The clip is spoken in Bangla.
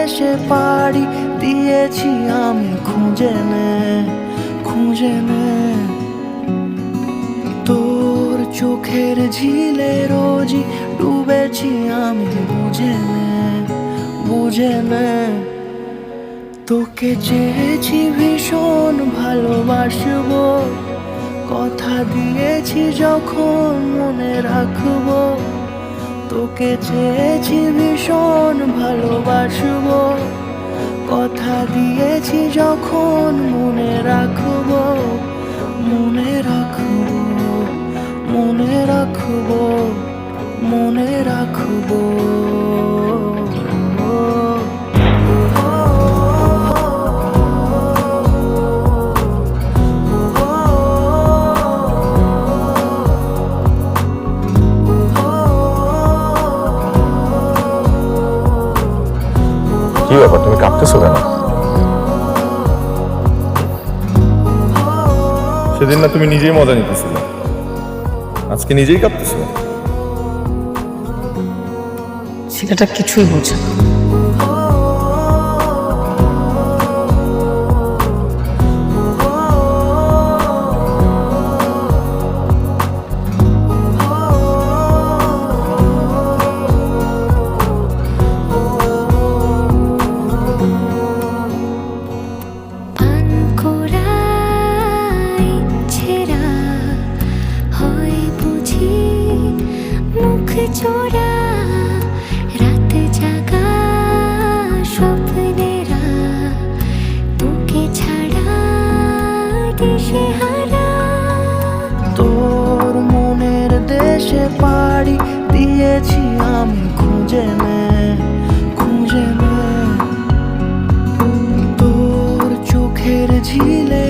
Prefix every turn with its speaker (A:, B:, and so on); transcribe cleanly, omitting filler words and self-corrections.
A: দেশে পাড়ি দিয়েছি আমি, খুঁজে নে খুঁজে নে। তোর চোখের ঝিলে রোজই ডুবেছি আমি, বুঝে নে বুঝে নে। তোকে চেয়েছি ভীষণ ভালোবাসবো, কথা দিয়েছি যখন মনে রাখবো। তোকে চেয়েছি ভীষণ ভালোবাসবো, কথা দিয়েছি যখন মনে রাখবো। মনে রাখবো মনে রাখবো মনে রাখবো।
B: কি ব্যাপার, তুমি কাঁপতেছো কেন? সেদিন না তুমি নিজেই মজা নিতেছিলে, আজকে নিজেই কাঁপতেছো?
C: ছেলেটা কিছুই বোঝে না।
D: চোরা রাত জাগা স্বপ্নেরা, তোকে ছাড়া দেশে হারা।
A: তোর মনের দেশে পাড়ি দিয়েছি আমি, খুঁজে নে খুঁজে নে। তোর চোখের ঝিলে